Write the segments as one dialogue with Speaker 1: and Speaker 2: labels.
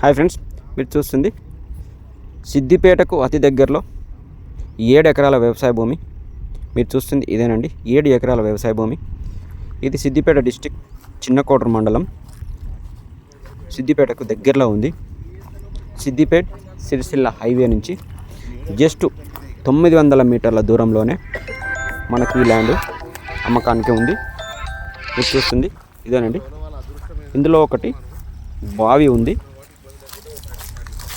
Speaker 1: Hi friends, మీరు చూస్తుంది సిద్దిపేటకు అతి దగ్గరలో 7 ఎకరాల వ్యవసాయ భూమి. మీరు చూస్తుంది ఇదేనండి, 7 ఎకరాల వ్యవసాయ భూమి. ఇది సిద్దిపేట డిస్టిక్ చిన్నకోటూరు మండలం, సిద్దిపేటకు దగ్గరలో ఉంది. సిద్దిపేట సిరిసిల్ల హైవే నుంచి జస్ట్ 900 మీటర్ల దూరంలోనే మనకు ఈ ల్యాండ్ అమ్మకానికి ఉంది. మీరు చూస్తుంది ఇదేనండి. ఇందులో ఒకటి బావి ఉంది.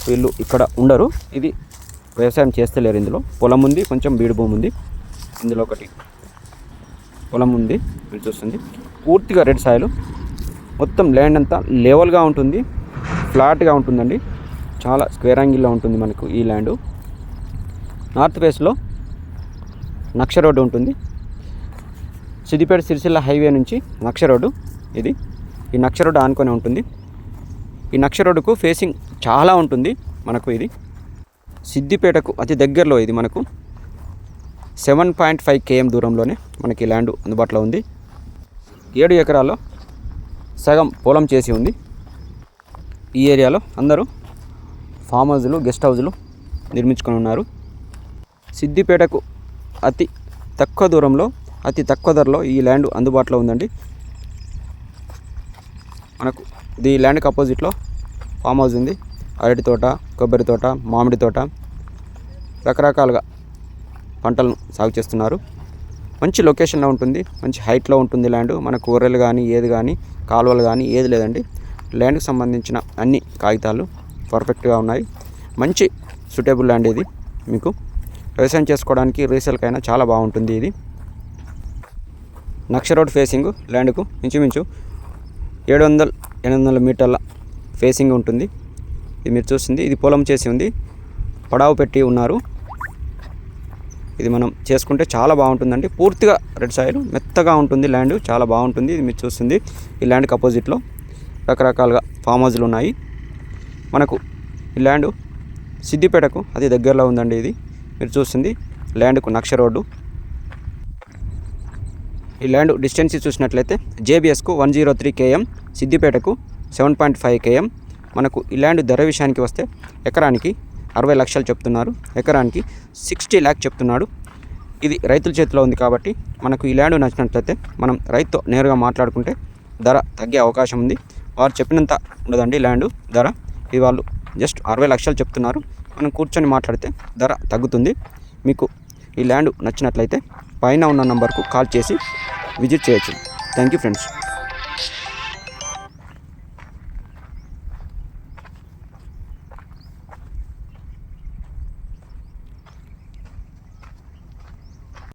Speaker 1: వీళ్ళు ఇక్కడ ఉండరు, ఇది వ్యవసాయం చేస్తలేరు. ఇందులో పొలం ఉంది, కొంచెం బీడు భూమి ఉంది. ఇందులో ఒకటి పొలం ఉంది. మీరు చూస్తుంది పూర్తిగా రెడ్ సాయిల్, మొత్తం ల్యాండ్ అంతా లెవెల్గా ఉంటుంది, ఫ్లాట్గా ఉంటుందండి. చాలా స్క్వేర్ యాంగిల్లో ఉంటుంది మనకు ఈ ల్యాండ్. నార్త్ ఫేస్లో నక్ష రోడ్డు ఉంటుంది. సిద్దిపేట సిరిసిల్ల హైవే నుంచి నక్ష రోడ్డు ఇది. ఈ నక్ష రోడ్డు ఆనుకొని ఉంటుంది. ఈ నక్ష రోడ్డుకు ఫేసింగ్ చాలా ఉంటుంది మనకు. ఇది సిద్దిపేటకు అతి దగ్గరలో, ఇది మనకు 7.5 km దూరంలోనే మనకి ల్యాండ్ అందుబాటులో ఉంది. 7 ఎకరాల్లో సగం పొలం చేసి ఉంది. ఈ ఏరియాలో అందరూ ఫామ్ హౌజులు, గెస్ట్ హౌజులు నిర్మించుకొని ఉన్నారు. సిద్దిపేటకు అతి తక్కువ దూరంలో, అతి తక్కువ ధరలో ఈ ల్యాండ్ అందుబాటులో ఉందండి మనకు. ఈ ల్యాండ్కి అపోజిట్లో ఫామ్ హౌస్ ఉంది. అరటి తోట, కొబ్బరి తోట, మామిడి తోట, రకరకాలుగా పంటలను సాగు చేస్తున్నారు. మంచి లొకేషన్లో ఉంటుంది, మంచి హైట్లో ఉంటుంది ల్యాండ్. మనకు ఊర్రెలు కానీ ఏది కానీ కాలువలు కానీ ఏది లేదండి. ల్యాండ్కి సంబంధించిన అన్ని కాగితాలు పర్ఫెక్ట్గా ఉన్నాయి. మంచి సూటబుల్ ల్యాండ్ ఇది. మీకు వ్యవసాయం చేసుకోవడానికి, రీసేల్కైనా చాలా బాగుంటుంది. ఇది నక్ష రోడ్ ఫేసింగ్ ల్యాండ్కు ఇంచుమించు 700-800 మీటర్ల ఫేసింగ్ ఉంటుంది. ఇది మీరు చూస్తుంది, ఇది పొలం చేసి ఉంది, పడావు పెట్టి ఉన్నారు. ఇది మనం చేసుకుంటే చాలా బాగుంటుందండి. పూర్తిగా రెడ్ సాయిల్, మెత్తగా ఉంటుంది ల్యాండ్, చాలా బాగుంటుంది. ఇది మీరు చూస్తుంది ఈ ల్యాండ్కి అపోజిట్లో రకరకాలుగా ఫామ్ హౌజులు ఉన్నాయి మనకు. ఈ ల్యాండ్ సిద్దిపేటకు అతి దగ్గరలో ఉందండి. ఇది మీరు చూస్తుంది ల్యాండ్కు నక్ష రోడ్డు. ఈ ల్యాండ్ డిస్టెన్స్ చూసినట్లయితే జేబీఎస్కు 103 km, సిద్దిపేటకు 7.5 km. మనకు ఈ ల్యాండ్ ధర విషయానికి వస్తే ఎకరానికి 60 లక్షలు చెప్తున్నారు, ఎకరానికి 60 lakhs చెప్తున్నాడు. ఇది రైతుల చేతిలో ఉంది కాబట్టి మనకు ఈ ల్యాండ్ నచ్చినట్లయితే మనం రైతుతో నేరుగా మాట్లాడుకుంటే ధర తగ్గే అవకాశం ఉంది. వారు చెప్పినంత ఉండదండి ల్యాండ్ ధర. ఇది వాళ్ళు జస్ట్ 60 లక్షలు చెప్తున్నారు. మనం కూర్చొని మాట్లాడితే ధర తగ్గుతుంది. మీకు ఈ ల్యాండ్ నచ్చినట్లయితే పైన ఉన్న నంబర్కు కాల్ చేసి విజిట్ చేయొచ్చు. Thank you friends.